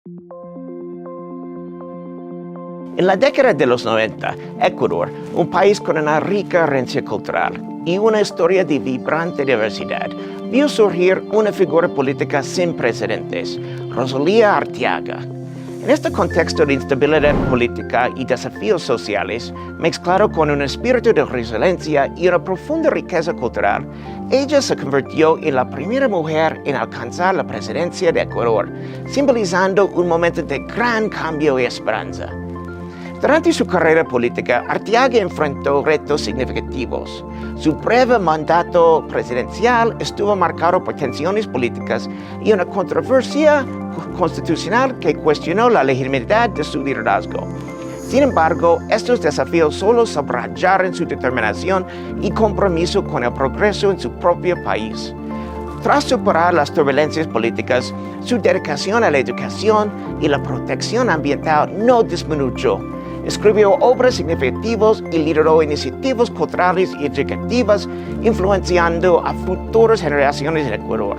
En la década de los 90, Ecuador, un país con una rica herencia cultural y una historia de vibrante diversidad, vio surgir una figura política sin precedentes, Rosalía Arteaga. En este contexto de instabilidad política y desafíos sociales, mezclado con un espíritu de resiliencia y una profunda riqueza cultural, ella se convirtió en la primera mujer en alcanzar la presidencia de Ecuador, simbolizando un momento de gran cambio y esperanza. Durante su carrera política, Arteaga enfrentó retos significativos. Su breve mandato presidencial estuvo marcado por tensiones políticas y una controversia constitucional que cuestionó la legitimidad de su liderazgo. Sin embargo, estos desafíos solo subrayaron su determinación y compromiso con el progreso en su propio país. Tras superar las turbulencias políticas, su dedicación a la educación y la protección ambiental no disminuyó. Escribió obras significativas y lideró iniciativas culturales y educativas, influenciando a futuras generaciones en Ecuador.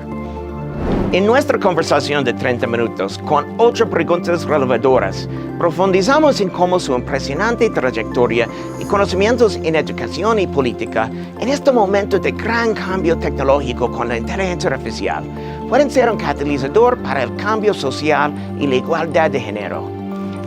En nuestra conversación de 30 minutos, con 8 preguntas relevadoras, profundizamos en cómo su impresionante trayectoria y conocimientos en educación y política, en este momento de gran cambio tecnológico con la inteligencia artificial, pueden ser un catalizador para el cambio social y la igualdad de género.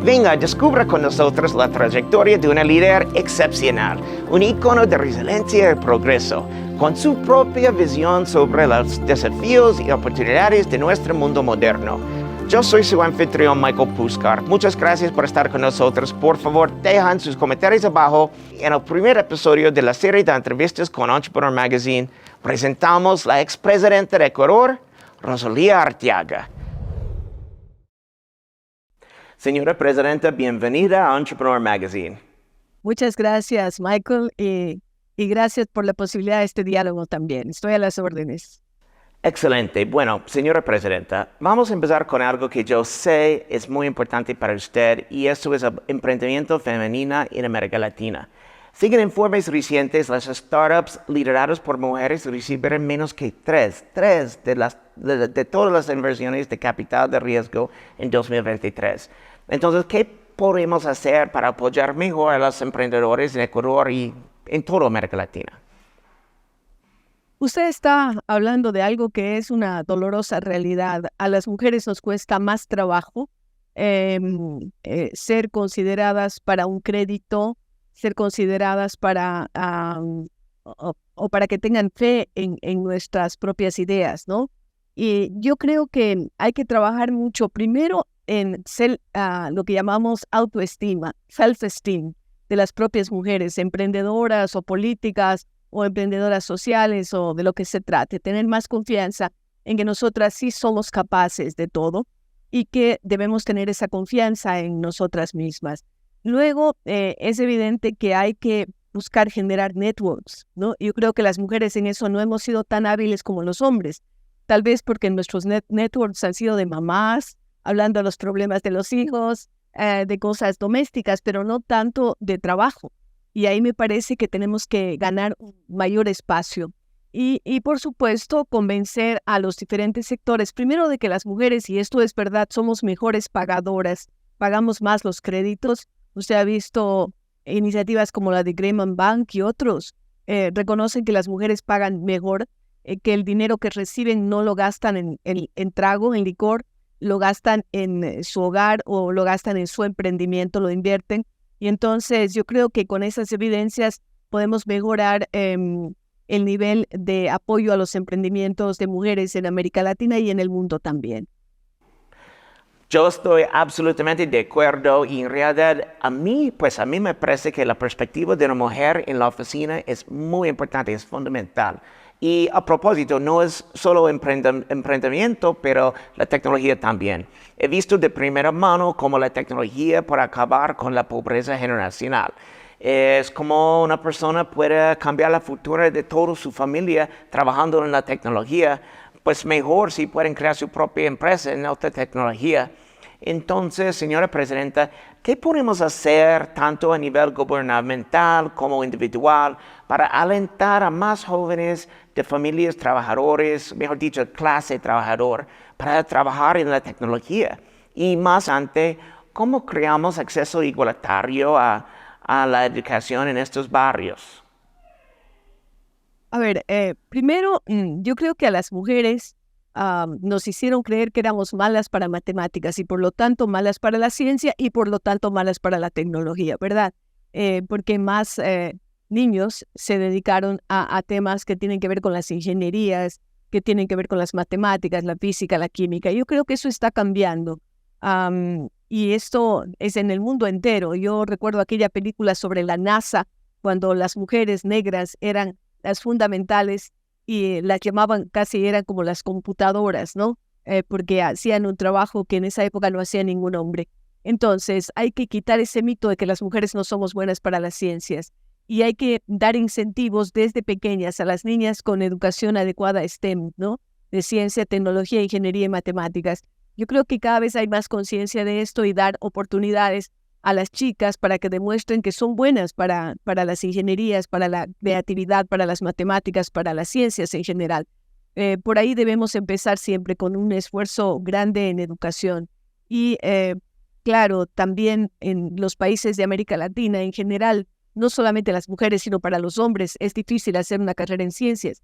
Venga, descubra con nosotros la trayectoria de una líder excepcional, un ícono de resiliencia y progreso, con su propia visión sobre los desafíos y oportunidades de nuestro mundo moderno. Yo soy su anfitrión Michael Puskar. Muchas gracias por estar con nosotros. Por favor, dejan sus comentarios abajo. En el primer episodio de la serie de entrevistas con Entrepreneur Magazine, presentamos la expresidenta de Ecuador, Rosalía Arteaga. Señora Presidenta, bienvenida a Entrepreneur Magazine. Muchas gracias, Michael, y gracias por la posibilidad de este diálogo también. Estoy a las órdenes. Excelente. Bueno, señora Presidenta, vamos a empezar con algo que yo sé es muy importante para usted, y eso es el emprendimiento femenino en América Latina. Según informes recientes, las startups lideradas por mujeres recibieron menos que 3 de todas las inversiones de capital de riesgo en 2023. Entonces, ¿qué podemos hacer para apoyar mejor a los emprendedores en Ecuador y en toda América Latina? Usted está hablando de algo que es una dolorosa realidad. A las mujeres nos cuesta más trabajo ser consideradas para un crédito, ser consideradas para o para que tengan fe en nuestras propias ideas, ¿no? Y yo creo que hay que trabajar mucho primero en lo que llamamos autoestima, self-esteem de las propias mujeres, emprendedoras o políticas o emprendedoras sociales o de lo que se trate, tener más confianza en que nosotras sí somos capaces de todo y que debemos tener esa confianza en nosotras mismas. Luego, es evidente que hay que buscar generar networks, ¿no? Yo creo que las mujeres en eso no hemos sido tan hábiles como los hombres, tal vez porque nuestros networks han sido de mamás, hablando de los problemas de los hijos, de cosas domésticas, pero no tanto de trabajo. Y ahí me parece que tenemos que ganar un mayor espacio. Y por supuesto, convencer a los diferentes sectores, primero de que las mujeres, y esto es verdad, somos mejores pagadoras, pagamos más los créditos. Usted ha visto iniciativas como la de Graham Bank y otros, reconocen que las mujeres pagan mejor, que el dinero que reciben no lo gastan en trago, en licor, lo gastan en su hogar o lo gastan en su emprendimiento, lo invierten. Y entonces yo creo que con esas evidencias podemos mejorar el nivel de apoyo a los emprendimientos de mujeres en América Latina y en el mundo también. Yo estoy absolutamente de acuerdo, y en realidad a mí me parece que la perspectiva de una mujer en la oficina es muy importante, es fundamental. Y a propósito, no es solo emprendimiento, pero la tecnología también. He visto de primera mano cómo la tecnología puede acabar con la pobreza generacional. Es como una persona puede cambiar la futura de toda su familia trabajando en la tecnología, pues mejor si pueden crear su propia empresa en alta tecnología. Entonces, señora Presidenta, ¿qué podemos hacer tanto a nivel gubernamental como individual para alentar a más jóvenes de familias trabajadores, mejor dicho, clase trabajador, para trabajar en la tecnología? Y más antes, ¿cómo creamos acceso igualitario a la educación en estos barrios? A ver, primero, yo creo que a las mujeres nos hicieron creer que éramos malas para matemáticas y por lo tanto malas para la ciencia y por lo tanto malas para la tecnología, ¿verdad? Porque más niños se dedicaron a temas que tienen que ver con las ingenierías, que tienen que ver con las matemáticas, la física, la química. Yo creo que eso está cambiando. Y esto es en el mundo entero. Yo recuerdo aquella película sobre la NASA, cuando las mujeres negras eran las fundamentales y las llamaban casi eran como las computadoras, ¿no? Porque hacían un trabajo que en esa época no hacía ningún hombre. Entonces, hay que quitar ese mito de que las mujeres no somos buenas para las ciencias y hay que dar incentivos desde pequeñas a las niñas con educación adecuada a STEM, ¿no? De ciencia, tecnología, ingeniería y matemáticas. Yo creo que cada vez hay más conciencia de esto y dar oportunidades a las chicas para que demuestren que son buenas para las ingenierías, para la creatividad, para las matemáticas, para las ciencias en general. Por ahí debemos empezar siempre con un esfuerzo grande en educación. Y claro, también en los países de América Latina en general, no solamente las mujeres, sino para los hombres, es difícil hacer una carrera en ciencias.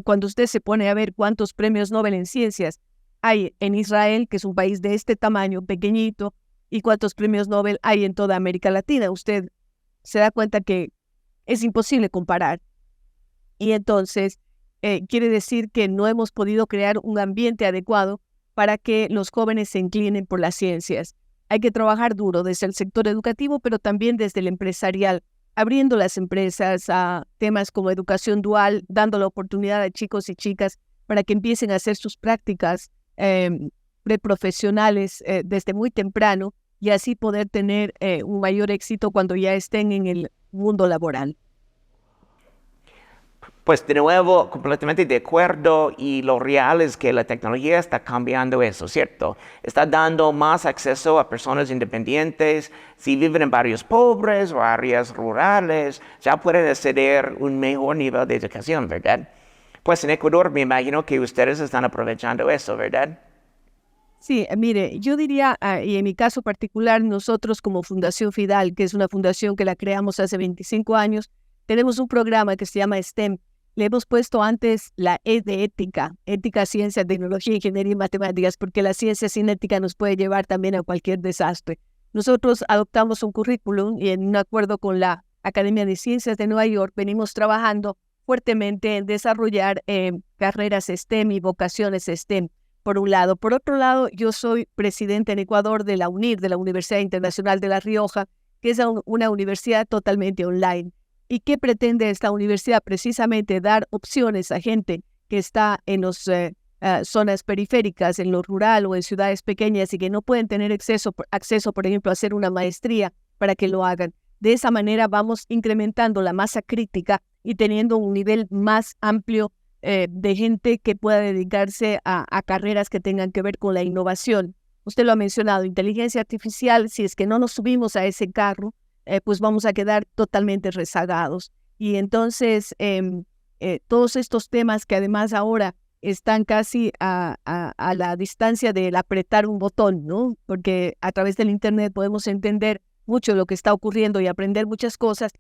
Cuando usted se pone a ver cuántos premios Nobel en ciencias hay en Israel, que es un país de este tamaño, pequeñito, y cuántos premios Nobel hay en toda América Latina, usted se da cuenta que es imposible comparar. Y entonces quiere decir que no hemos podido crear un ambiente adecuado para que los jóvenes se inclinen por las ciencias. Hay que trabajar duro desde el sector educativo, pero también desde el empresarial, abriendo las empresas a temas como educación dual, dando la oportunidad a chicos y chicas para que empiecen a hacer sus prácticas preprofesionales desde muy temprano y así poder tener un mayor éxito cuando ya estén en el mundo laboral. Pues de nuevo, completamente de acuerdo y lo real es que la tecnología está cambiando eso, ¿cierto? Está dando más acceso a personas independientes. Si viven en barrios pobres o áreas rurales, ya pueden acceder a un mejor nivel de educación, ¿verdad? Pues en Ecuador me imagino que ustedes están aprovechando eso, ¿verdad? Sí, mire, yo diría, y en mi caso particular, nosotros como Fundación Fidal, que es una fundación que la creamos hace 25 años, tenemos un programa que se llama STEM. Le hemos puesto antes la E de ética, ética, ciencia, tecnología, ingeniería y matemáticas, porque la ciencia sin ética nos puede llevar también a cualquier desastre. Nosotros adoptamos un currículum y en un acuerdo con la Academia de Ciencias de Nueva York venimos trabajando fuertemente en desarrollar carreras STEM y vocaciones STEM, por un lado. Por otro lado, yo soy presidente en Ecuador de la UNIR, de la Universidad Internacional de La Rioja, que es una universidad totalmente online. ¿Y qué pretende esta universidad? Precisamente dar opciones a gente que está en las zonas periféricas, en lo rural o en ciudades pequeñas y que no pueden tener acceso, por ejemplo, a hacer una maestría para que lo hagan. De esa manera vamos incrementando la masa crítica y teniendo un nivel más amplio de gente que pueda dedicarse a carreras que tengan que ver con la innovación. Usted lo ha mencionado, inteligencia artificial, si es que no nos subimos a ese carro, pues vamos a quedar totalmente rezagados. Y entonces, todos estos temas que además ahora están casi a la distancia del apretar un botón, ¿no? Porque a través del Internet podemos entender mucho lo que está ocurriendo y aprender muchas cosas,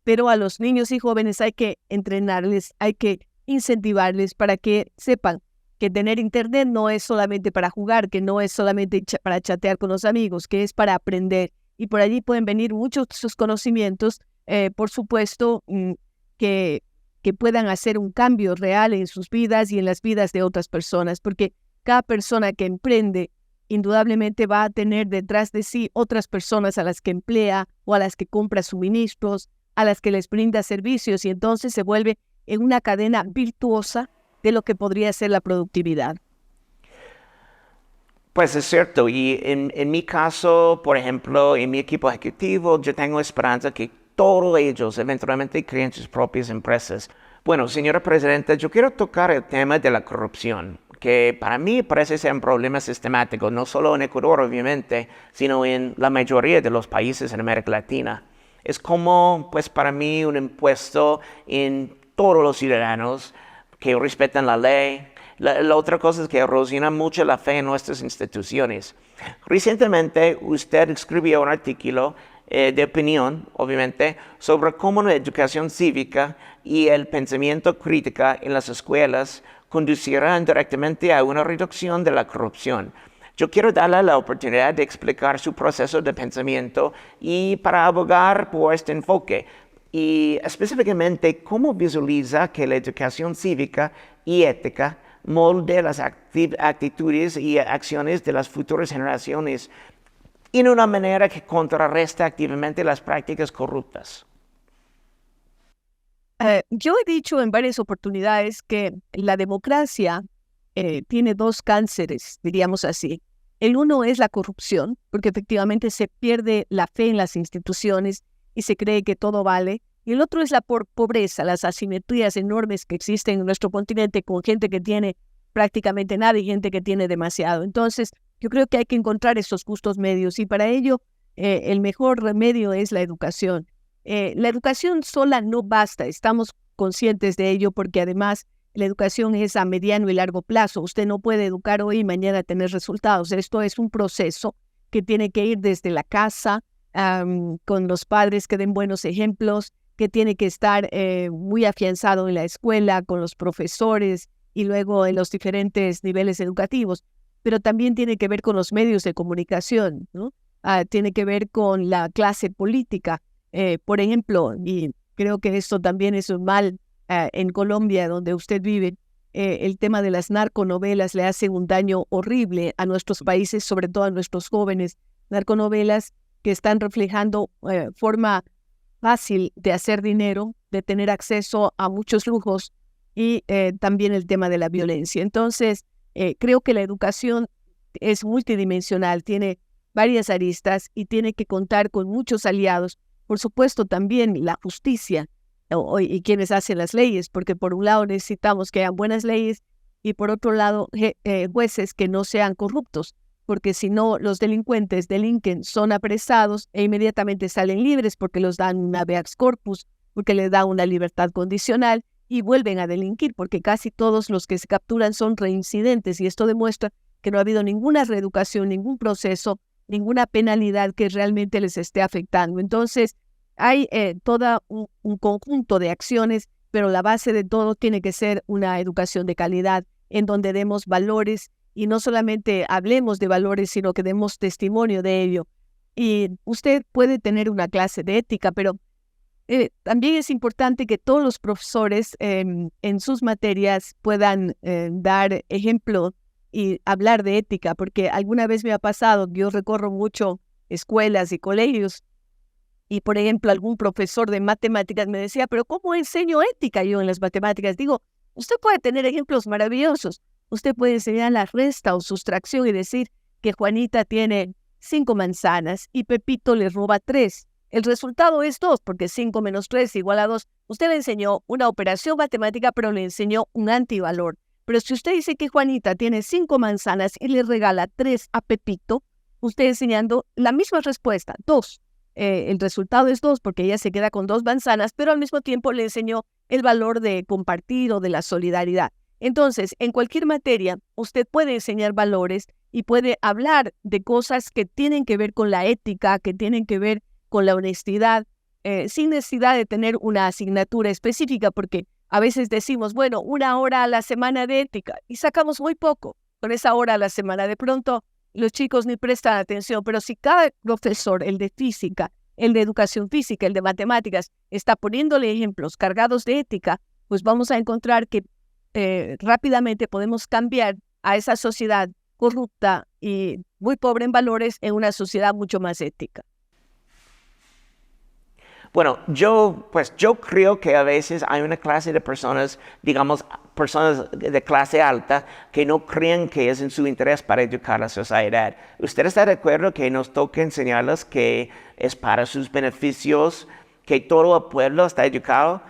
pero a los niños y jóvenes hay que entrenarles, hay que incentivarles para que sepan que tener Internet no es solamente para jugar, que no es solamente para chatear con los amigos, que es para aprender. Y por allí pueden venir muchos de sus conocimientos, por supuesto, que puedan hacer un cambio real en sus vidas y en las vidas de otras personas, porque cada persona que emprende indudablemente va a tener detrás de sí otras personas a las que emplea o a las que compra suministros, a las que les brinda servicios y entonces se vuelve en una cadena virtuosa de lo que podría ser la productividad. Pues es cierto, y en mi caso, por ejemplo, en mi equipo ejecutivo, yo tengo esperanza que todos ellos eventualmente creen sus propias empresas. Bueno, señora Presidenta, yo quiero tocar el tema de la corrupción, que para mí parece ser un problema sistemático, no solo en Ecuador, obviamente, sino en la mayoría de los países en América Latina. Es como, pues para mí, un impuesto en todos los ciudadanos que respetan la ley, La otra cosa es que erosiona mucho la fe en nuestras instituciones. Recientemente usted escribió un artículo de opinión, obviamente, sobre cómo la educación cívica y el pensamiento crítico en las escuelas conducirán directamente a una reducción de la corrupción. Yo quiero darle la oportunidad de explicar su proceso de pensamiento y para abogar por este enfoque. Y específicamente, ¿cómo visualiza que la educación cívica y ética molde las actitudes y acciones de las futuras generaciones en una manera que contrarresta activamente las prácticas corruptas? Yo he dicho en varias oportunidades que la democracia tiene dos cánceres, diríamos así. El uno es la corrupción, porque efectivamente se pierde la fe en las instituciones y se cree que todo vale. Y el otro es la pobreza, las asimetrías enormes que existen en nuestro continente con gente que tiene prácticamente nada y gente que tiene demasiado. Entonces, yo creo que hay que encontrar esos justos medios y para ello el mejor remedio es la educación. La educación sola no basta, estamos conscientes de ello porque además la educación es a mediano y largo plazo. Usted no puede educar hoy y mañana tener resultados. Esto es un proceso que tiene que ir desde la casa, con los padres que den buenos ejemplos, que tiene que estar muy afianzado en la escuela, con los profesores y luego en los diferentes niveles educativos. Pero también tiene que ver con los medios de comunicación, ¿no? Tiene que ver con la clase política. Por ejemplo, y creo que esto también es un mal en Colombia, donde usted vive, el tema de las narconovelas le hace un daño horrible a nuestros países, sobre todo a nuestros jóvenes. Narconovelas que están reflejando forma fácil de hacer dinero, de tener acceso a muchos lujos y también el tema de la violencia. Entonces, creo que la educación es multidimensional, tiene varias aristas y tiene que contar con muchos aliados. Por supuesto, también la justicia y quienes hacen las leyes, porque por un lado necesitamos que hayan buenas leyes y por otro lado jueces que no sean corruptos, porque si no los delincuentes delinquen, son apresados e inmediatamente salen libres porque los dan un habeas corpus, porque les da una libertad condicional y vuelven a delinquir, porque casi todos los que se capturan son reincidentes y esto demuestra que no ha habido ninguna reeducación, ningún proceso, ninguna penalidad que realmente les esté afectando. Entonces, hay todo un conjunto de acciones, pero la base de todo tiene que ser una educación de calidad en donde demos valores y no solamente hablemos de valores, sino que demos testimonio de ello. Y usted puede tener una clase de ética, pero también es importante que todos los profesores en sus materias puedan dar ejemplo y hablar de ética, porque alguna vez me ha pasado, yo recorro mucho escuelas y colegios, y por ejemplo algún profesor de matemáticas me decía, pero ¿cómo enseño ética yo en las matemáticas? Digo, usted puede tener ejemplos maravillosos, usted puede enseñar la resta o sustracción y decir que Juanita tiene 5 manzanas y Pepito le roba 3. El resultado es 2, porque 5 menos 3 igual a 2. Usted le enseñó una operación matemática, pero le enseñó un antivalor. Pero si usted dice que Juanita tiene 5 manzanas y le regala 3 a Pepito, usted enseñando la misma respuesta, 2. El resultado es 2 porque ella se queda con 2 manzanas, pero al mismo tiempo le enseñó el valor de compartir o de la solidaridad. Entonces, en cualquier materia, usted puede enseñar valores y puede hablar de cosas que tienen que ver con la ética, que tienen que ver con la honestidad, sin necesidad de tener una asignatura específica, porque a veces decimos, bueno, 1 hora a la semana de ética y sacamos muy poco con esa hora a la semana. De pronto, los chicos ni prestan atención, pero si cada profesor, el de física, el de educación física, el de matemáticas, está poniéndole ejemplos cargados de ética, pues vamos a encontrar que rápidamente podemos cambiar a esa sociedad corrupta y muy pobre en valores en una sociedad mucho más ética. Bueno, yo creo que a veces hay una clase de personas, digamos, personas de clase alta, que no creen que es en su interés para educar a la sociedad. ¿Usted está de acuerdo que nos toca enseñarles que es para sus beneficios, que todo el pueblo está educado?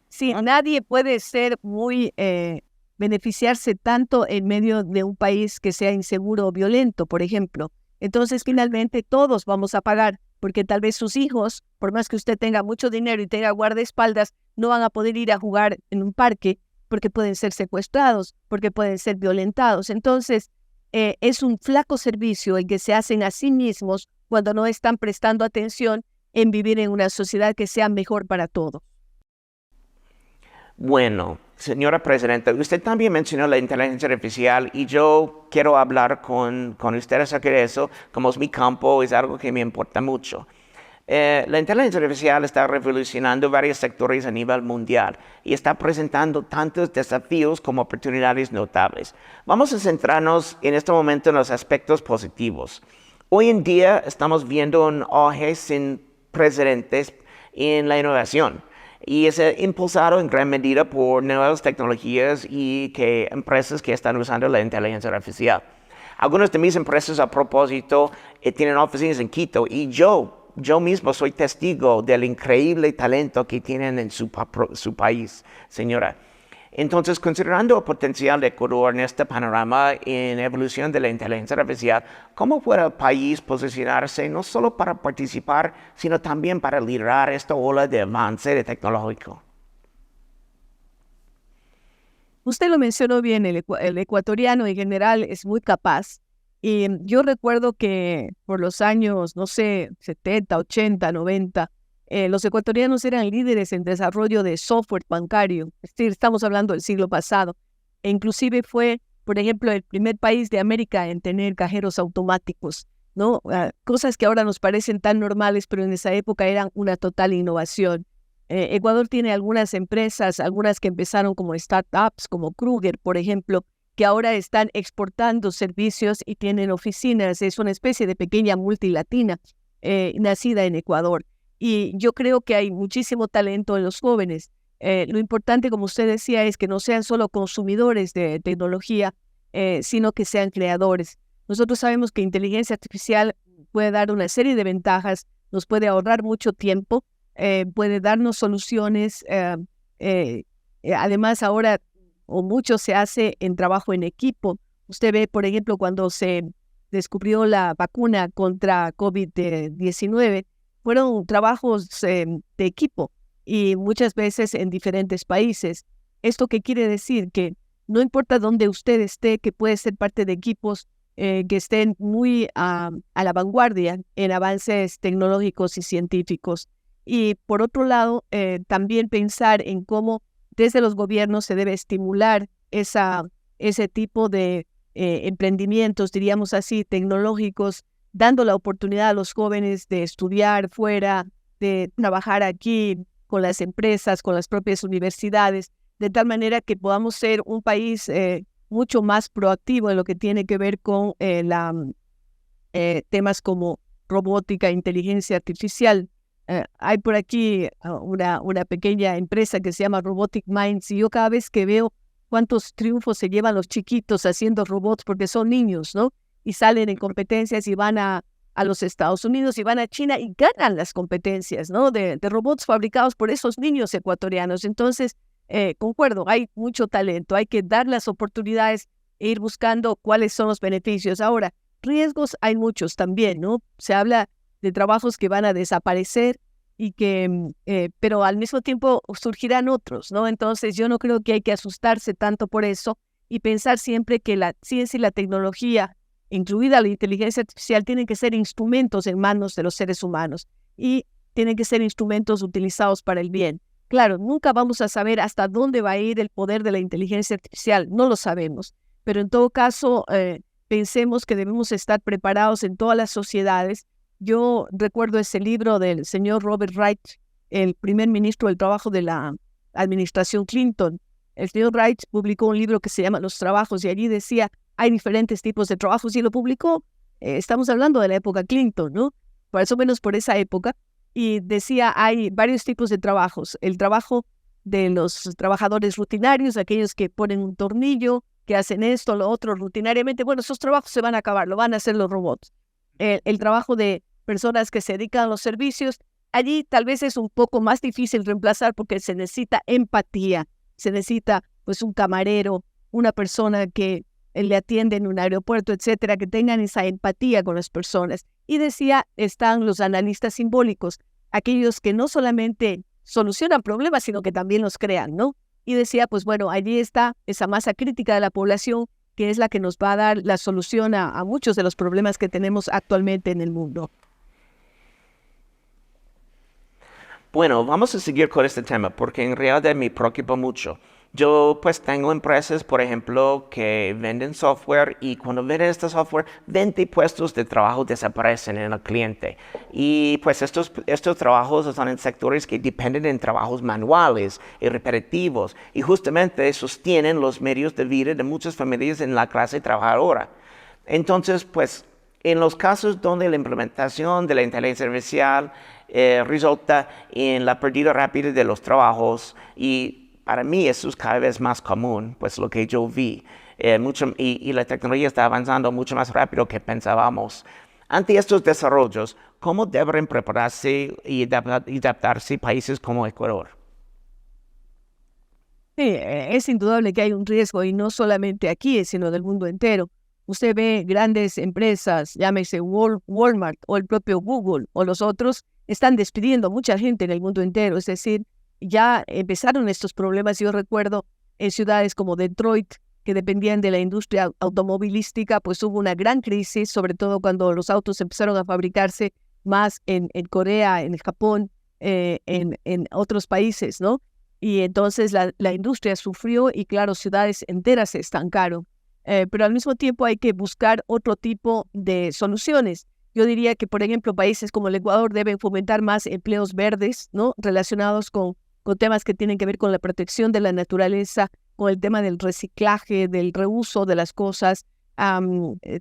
Sí, nadie puede ser muy beneficiarse tanto en medio de un país que sea inseguro o violento, por ejemplo. Entonces, finalmente, todos vamos a pagar, porque tal vez sus hijos, por más que usted tenga mucho dinero y tenga guardaespaldas, no van a poder ir a jugar en un parque porque pueden ser secuestrados, porque pueden ser violentados. Entonces, es un flaco servicio el que se hacen a sí mismos cuando no están prestando atención en vivir en una sociedad que sea mejor para todos. Bueno, señora presidenta, usted también mencionó la inteligencia artificial y yo quiero hablar con usted acerca de eso, como es mi campo, es algo que me importa mucho. La inteligencia artificial está revolucionando varios sectores a nivel mundial y está presentando tantos desafíos como oportunidades notables. Vamos a centrarnos en este momento en los aspectos positivos. Hoy en día estamos viendo un auge sin precedentes en la innovación y es impulsado en gran medida por nuevas tecnologías y empresas que están usando la inteligencia artificial. Algunas de mis empresas a propósito tienen oficinas en Quito y yo mismo soy testigo del increíble talento que tienen en su país, señora. Entonces, considerando el potencial de Ecuador en este panorama en evolución de la inteligencia artificial, ¿cómo puede el país posicionarse no solo para participar, sino también para liderar esta ola de avance tecnológico? Usted lo mencionó bien, el ecuatoriano en general es muy capaz. Y yo recuerdo que por los años, no sé, 70, 80, 90, los ecuatorianos eran líderes en desarrollo de software bancario. Es decir, estamos hablando del siglo pasado. E inclusive fue, por ejemplo, el primer país de América en tener cajeros automáticos, ¿no? Cosas que ahora nos parecen tan normales, pero en esa época eran una total innovación. Ecuador tiene algunas empresas, algunas que empezaron como startups, como Kruger, por ejemplo, que ahora están exportando servicios y tienen oficinas. Es una especie de pequeña multilatina nacida en Ecuador. Y yo creo que hay muchísimo talento en los jóvenes. Lo importante, como usted decía, es que no sean solo consumidores de tecnología, sino que sean creadores. Nosotros sabemos que inteligencia artificial puede dar una serie de ventajas, nos puede ahorrar mucho tiempo, puede darnos soluciones. Además, ahora o mucho se hace en trabajo en equipo. Usted ve, por ejemplo, cuando se descubrió la vacuna contra COVID-19, fueron trabajos de equipo y muchas veces en diferentes países. ¿Esto qué quiere decir? Que no importa dónde usted esté, que puede ser parte de equipos que estén muy a la vanguardia en avances tecnológicos y científicos. Y por otro lado, también pensar en cómo desde los gobiernos se debe estimular ese tipo de emprendimientos, diríamos así, tecnológicos, dando la oportunidad a los jóvenes de estudiar fuera, de trabajar aquí con las empresas, con las propias universidades, de tal manera que podamos ser un país mucho más proactivo en lo que tiene que ver con temas como robótica, inteligencia artificial. Hay por aquí una pequeña empresa que se llama Robotic Minds y yo cada vez que veo cuántos triunfos se llevan los chiquitos haciendo robots porque son niños, ¿no? Y salen en competencias y van a los Estados Unidos y van a China y ganan las competencias, ¿no? De robots fabricados por esos niños ecuatorianos. Entonces, concuerdo, hay mucho talento, hay que dar las oportunidades e ir buscando cuáles son los beneficios. Ahora, riesgos hay muchos también, ¿no? Se habla de trabajos que van a desaparecer y pero al mismo tiempo surgirán otros, ¿no? Entonces yo no creo que hay que asustarse tanto por eso y pensar siempre que la ciencia y la tecnología, incluida la inteligencia artificial, tienen que ser instrumentos en manos de los seres humanos y tienen que ser instrumentos utilizados para el bien. Claro, nunca vamos a saber hasta dónde va a ir el poder de la inteligencia artificial, no lo sabemos, pero en todo caso pensemos que debemos estar preparados en todas las sociedades. Yo recuerdo ese libro del señor Robert Wright, el primer ministro del trabajo de la administración Clinton. El señor Wright publicó un libro que se llama Los Trabajos y allí decía, hay diferentes tipos de trabajos y lo publicó, estamos hablando de la época Clinton, ¿no? Más o menos por esa época. Y decía, hay varios tipos de trabajos. El trabajo de los trabajadores rutinarios, aquellos que ponen un tornillo, que hacen esto, lo otro rutinariamente. Bueno, esos trabajos se van a acabar, lo van a hacer los robots. El trabajo de personas que se dedican a los servicios, allí tal vez es un poco más difícil reemplazar porque se necesita empatía, se necesita pues un camarero, una persona que le atiende en un aeropuerto, etcétera, que tengan esa empatía con las personas. Y decía, están los analistas simbólicos, aquellos que no solamente solucionan problemas, sino que también los crean, ¿no? y decía, pues bueno, allí está esa masa crítica de la población que es la que nos va a dar la solución a muchos de los problemas que tenemos actualmente en el mundo. Bueno, vamos a seguir con este tema porque en realidad me preocupa mucho. Yo pues tengo empresas, por ejemplo, que venden software y cuando venden este software, 20 puestos de trabajo desaparecen en el cliente. Y pues estos trabajos están en sectores que dependen de trabajos manuales y repetitivos y justamente sostienen los medios de vida de muchas familias en la clase trabajadora. Entonces, pues en los casos donde la implementación de la inteligencia artificial resulta en la pérdida rápida de los trabajos y para mí eso es cada vez más común, pues lo que yo vi. Y la tecnología está avanzando mucho más rápido que pensábamos. Ante estos desarrollos, ¿cómo deben prepararse y adaptarse países como Ecuador? Sí, es indudable que hay un riesgo y no solamente aquí, sino del mundo entero. Usted ve grandes empresas, llámese Walmart o el propio Google o los otros, están despidiendo a mucha gente en el mundo entero. Es decir, ya empezaron estos problemas. Yo recuerdo en ciudades como Detroit, que dependían de la industria automovilística, pues hubo una gran crisis, sobre todo cuando los autos empezaron a fabricarse más en Corea, en Japón, en otros países, ¿no? Y entonces la industria sufrió y claro, ciudades enteras se estancaron. Pero al mismo tiempo hay que buscar otro tipo de soluciones. Yo diría que, por ejemplo, países como el Ecuador deben fomentar más empleos verdes, ¿no? Relacionados con temas que tienen que ver con la protección de la naturaleza, con el tema del reciclaje, del reuso de las cosas.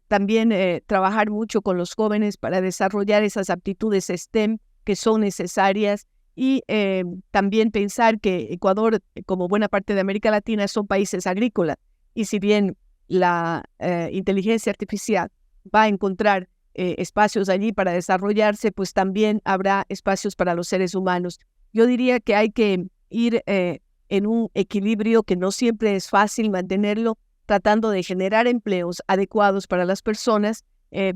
También trabajar mucho con los jóvenes para desarrollar esas aptitudes STEM que son necesarias y también pensar que Ecuador, como buena parte de América Latina, son países agrícolas y si bien la inteligencia artificial va a encontrar espacios allí para desarrollarse, pues también habrá espacios para los seres humanos. Yo diría que hay que ir en un equilibrio que no siempre es fácil mantenerlo, tratando de generar empleos adecuados para las personas,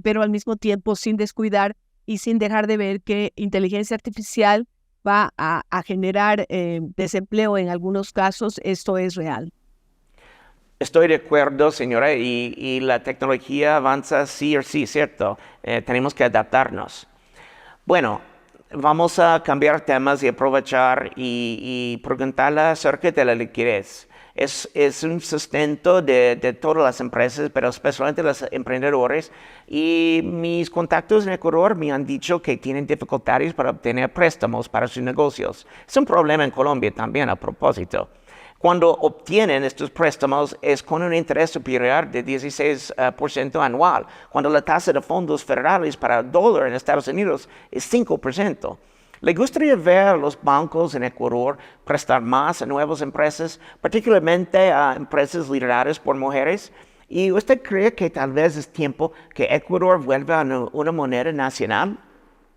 pero al mismo tiempo sin descuidar y sin dejar de ver que inteligencia artificial va a generar desempleo en algunos casos. Esto es real. Estoy de acuerdo, señora, y la tecnología avanza sí o sí, ¿cierto? Tenemos que adaptarnos. Bueno, vamos a cambiar temas y aprovechar y preguntarle acerca de la liquidez. Es un sustento de todas las empresas, pero especialmente los emprendedores. Y mis contactos en Ecuador me han dicho que tienen dificultades para obtener préstamos para sus negocios. Es un problema en Colombia también, a propósito. Cuando obtienen estos préstamos es con un interés superior de 16% anual, cuando la tasa de fondos federales para el dólar en Estados Unidos es 5%. ¿Le gustaría ver a los bancos en Ecuador prestar más a nuevas empresas, particularmente a empresas lideradas por mujeres? ¿Y usted cree que tal vez es tiempo que Ecuador vuelva a una moneda nacional?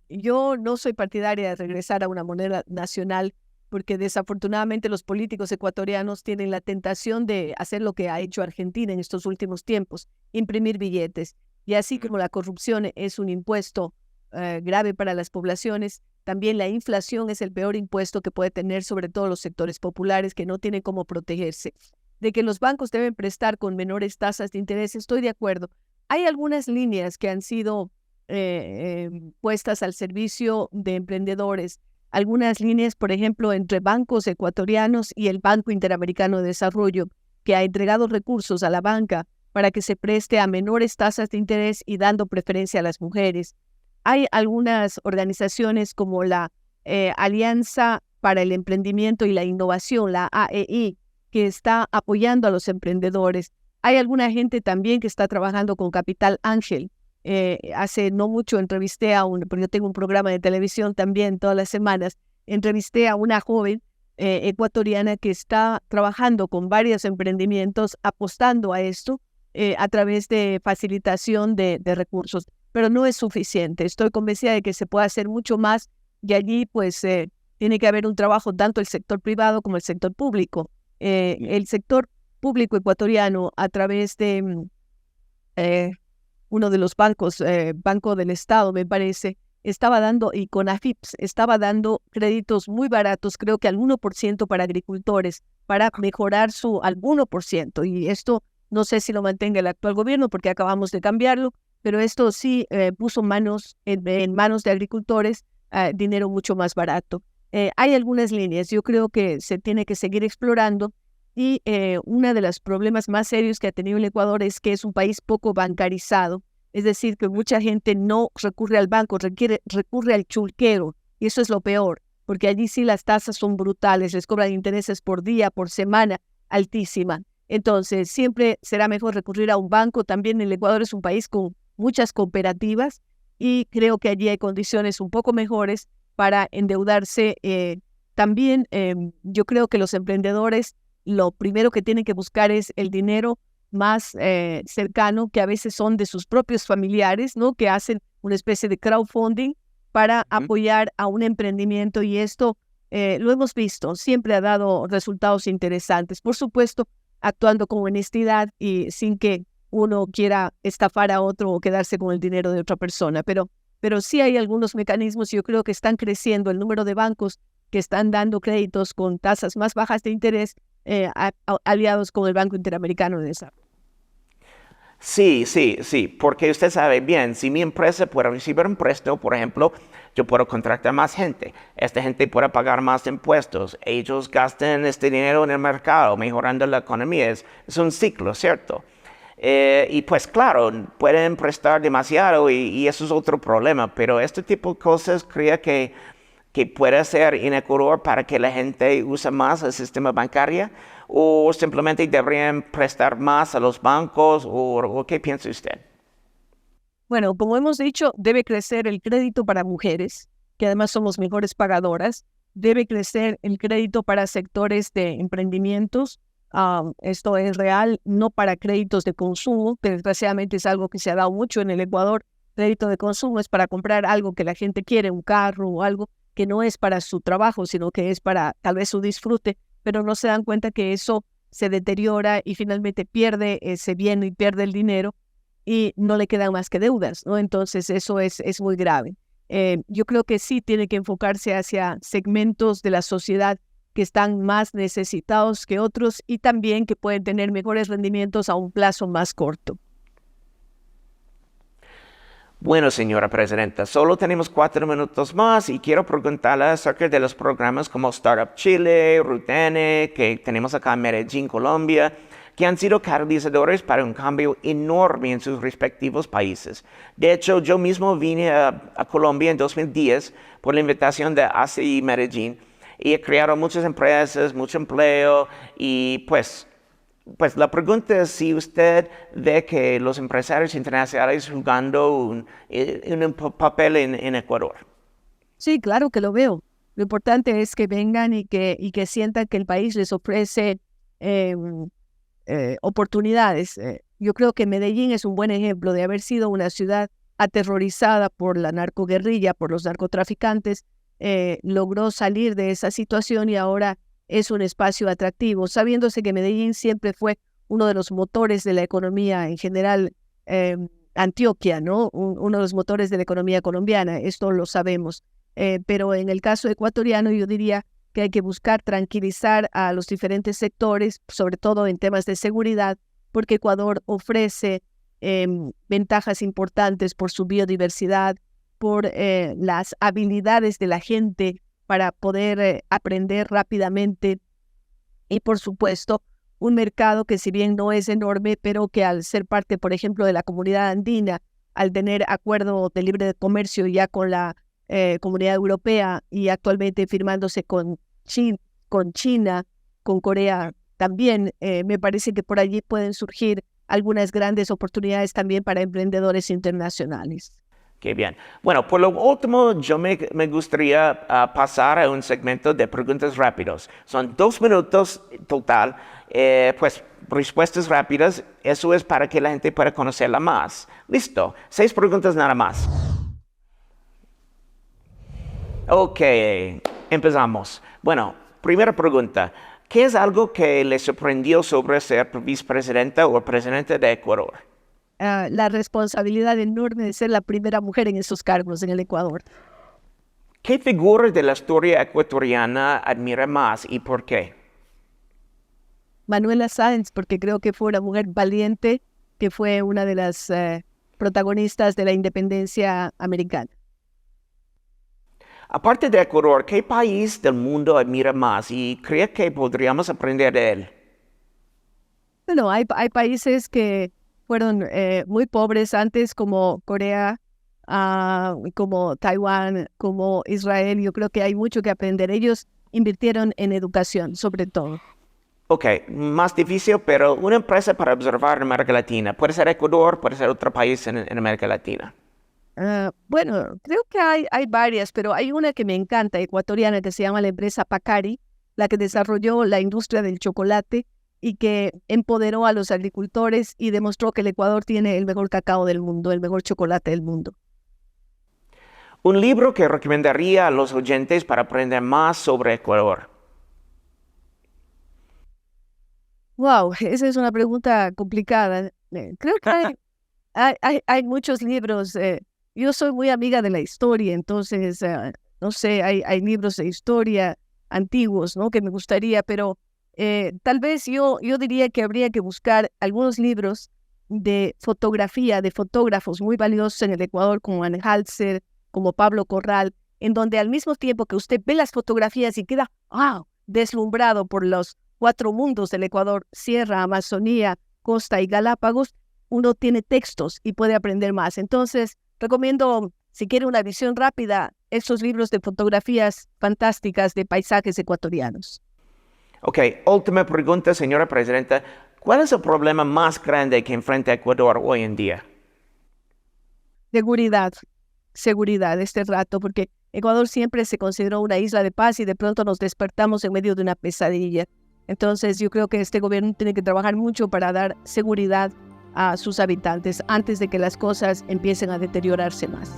Yo no soy partidaria de regresar a una moneda nacional porque desafortunadamente los políticos ecuatorianos tienen la tentación de hacer lo que ha hecho Argentina en estos últimos tiempos, imprimir billetes. Y así como la corrupción es un impuesto grave para las poblaciones, también la inflación es el peor impuesto que puede tener sobre todo los sectores populares que no tienen cómo protegerse. De que los bancos deben prestar con menores tasas de interés, estoy de acuerdo. Hay algunas líneas que han sido puestas al servicio de emprendedores. Algunas líneas, por ejemplo, entre bancos ecuatorianos y el Banco Interamericano de Desarrollo, que ha entregado recursos a la banca para que se preste a menores tasas de interés y dando preferencia a las mujeres. Hay algunas organizaciones como la Alianza para el Emprendimiento y la Innovación, la AEI, que está apoyando a los emprendedores. Hay alguna gente también que está trabajando con Capital Ángel. Hace no mucho entrevisté porque yo tengo un programa de televisión también todas las semanas, entrevisté a una joven ecuatoriana que está trabajando con varios emprendimientos, apostando a esto a través de facilitación de recursos, pero no es suficiente. Estoy convencida de que se puede hacer mucho más y allí pues tiene que haber un trabajo tanto el sector privado como el sector público. El sector público ecuatoriano a través de uno de los bancos, Banco del Estado, me parece, estaba dando, y CONAFIPS estaba dando créditos muy baratos, creo que al 1% para agricultores, para mejorar al 1%. Y esto no sé si lo mantenga el actual gobierno porque acabamos de cambiarlo, pero esto sí puso en manos de agricultores dinero mucho más barato. Hay algunas líneas, yo creo que se tiene que seguir explorando y uno de los problemas más serios que ha tenido el Ecuador es que es un país poco bancarizado, es decir, que mucha gente no recurre al banco, recurre al chulquero y eso es lo peor, porque allí sí las tasas son brutales, les cobran intereses por día, por semana, altísima. Entonces, siempre será mejor recurrir a un banco. También el Ecuador es un país con muchas cooperativas y creo que allí hay condiciones un poco mejores para endeudarse. También yo creo que los emprendedores lo primero que tienen que buscar es el dinero más cercano, que a veces son de sus propios familiares, ¿no? Que hacen una especie de crowdfunding para apoyar a un emprendimiento y esto lo hemos visto, siempre ha dado resultados interesantes. Por supuesto, actuando con honestidad y sin que uno quiera estafar a otro o quedarse con el dinero de otra persona. Pero sí hay algunos mecanismos y yo creo que están creciendo el número de bancos que están dando créditos con tasas más bajas de interés aliados con el Banco Interamericano de Desarrollo. Sí, porque usted sabe bien, si mi empresa puede recibir un préstamo, por ejemplo, yo puedo contratar más gente. Esta gente puede pagar más impuestos. Ellos gastan este dinero en el mercado, mejorando la economía. Es un ciclo, ¿cierto? Y pues claro, pueden prestar demasiado y eso es otro problema, pero este tipo de cosas creo que puede ser en Ecuador para que la gente use más el sistema bancario o simplemente deberían prestar más a los bancos o ¿qué piensa usted? Bueno, como hemos dicho, debe crecer el crédito para mujeres, que además somos mejores pagadoras. Debe crecer el crédito para sectores de emprendimientos. Esto es real, no para créditos de consumo, pero desgraciadamente es algo que se ha dado mucho en el Ecuador. Crédito de consumo es para comprar algo que la gente quiere, un carro o algo que no es para su trabajo, sino que es para tal vez su disfrute, pero no se dan cuenta que eso se deteriora y finalmente pierde ese bien y pierde el dinero y no le quedan más que deudas, ¿no? Entonces eso es muy grave. Yo creo que sí tiene que enfocarse hacia segmentos de la sociedad que están más necesitados que otros y también que pueden tener mejores rendimientos a un plazo más corto. Bueno, señora presidenta, solo tenemos 4 minutos más y quiero preguntarle acerca de los programas como Startup Chile, Ruta N, que tenemos acá en Medellín, Colombia, que han sido catalizadores para un cambio enorme en sus respectivos países. De hecho, yo mismo vine a Colombia en 2010 por la invitación de ACI Medellín y he creado muchas empresas, mucho empleo y pues la pregunta es si usted ve que los empresarios internacionales jugando un papel en Ecuador. Sí, claro que lo veo. Lo importante es que vengan y que sientan que el país les ofrece oportunidades. Yo creo que Medellín es un buen ejemplo de haber sido una ciudad aterrorizada por la narcoguerrilla, por los narcotraficantes, logró salir de esa situación y ahora es un espacio atractivo, sabiéndose que Medellín siempre fue uno de los motores de la economía en general, Antioquia, ¿no? Uno de los motores de la economía colombiana, esto lo sabemos. Pero en el caso ecuatoriano yo diría que hay que buscar tranquilizar a los diferentes sectores, sobre todo en temas de seguridad, porque Ecuador ofrece ventajas importantes por su biodiversidad, por las habilidades de la gente para poder aprender rápidamente y, por supuesto, un mercado que si bien no es enorme, pero que al ser parte, por ejemplo, de la comunidad andina, al tener acuerdo de libre comercio ya con la comunidad europea y actualmente firmándose con China, con Corea también, me parece que por allí pueden surgir algunas grandes oportunidades también para emprendedores internacionales. Qué bien. Bueno, por lo último, yo me gustaría pasar a un segmento de preguntas rápidas. Son 2 minutos total, pues respuestas rápidas. Eso es para que la gente pueda conocerla más. Listo, 6 preguntas nada más. Ok, empezamos. Bueno, primera pregunta. ¿Qué es algo que le sorprendió sobre ser vicepresidenta o presidente de Ecuador? La responsabilidad enorme de ser la primera mujer en esos cargos en el Ecuador. ¿Qué figura de la historia ecuatoriana admira más y por qué? Manuela Sáenz, porque creo que fue una mujer valiente, que fue una de las protagonistas de la independencia americana. Aparte de Ecuador, ¿qué país del mundo admira más y cree que podríamos aprender de él? Bueno, hay países que fueron muy pobres antes, como Corea, como Taiwán, como Israel. Yo creo que hay mucho que aprender. Ellos invirtieron en educación, sobre todo. Ok, más difícil, pero una empresa para observar en América Latina. Puede ser Ecuador, puede ser otro país en América Latina. Bueno, creo que hay varias, pero hay una que me encanta, ecuatoriana, que se llama la empresa Pacari, la que desarrolló la industria del chocolate y que empoderó a los agricultores y demostró que el Ecuador tiene el mejor cacao del mundo, el mejor chocolate del mundo. Un libro que recomendaría a los oyentes para aprender más sobre Ecuador. Wow, esa es una pregunta complicada. Creo que hay muchos libros. Yo soy muy amiga de la historia, entonces, no sé, hay libros de historia antiguos, ¿no? Que me gustaría, pero tal vez yo diría que habría que buscar algunos libros de fotografía, de fotógrafos muy valiosos en el Ecuador, como Anne Halser, como Pablo Corral, en donde al mismo tiempo que usted ve las fotografías y queda, wow, deslumbrado por los 4 mundos del Ecuador, Sierra, Amazonía, Costa y Galápagos, uno tiene textos y puede aprender más. Entonces, recomiendo, si quiere una visión rápida, estos libros de fotografías fantásticas de paisajes ecuatorianos. Ok, última pregunta, señora presidenta. ¿Cuál es el problema más grande que enfrenta Ecuador hoy en día? Seguridad este rato, porque Ecuador siempre se consideró una isla de paz y de pronto nos despertamos en medio de una pesadilla. Entonces yo creo que este gobierno tiene que trabajar mucho para dar seguridad a sus habitantes antes de que las cosas empiecen a deteriorarse más.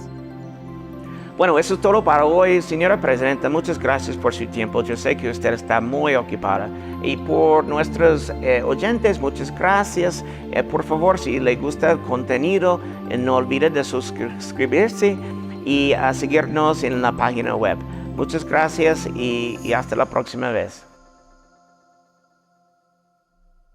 Bueno, eso es todo para hoy, señora presidenta. Muchas gracias por su tiempo. Yo sé que usted está muy ocupada. Y por nuestros oyentes, muchas gracias. Por favor, si le gusta el contenido, no olvide de suscribirse y a seguirnos en la página web. Muchas gracias y hasta la próxima vez.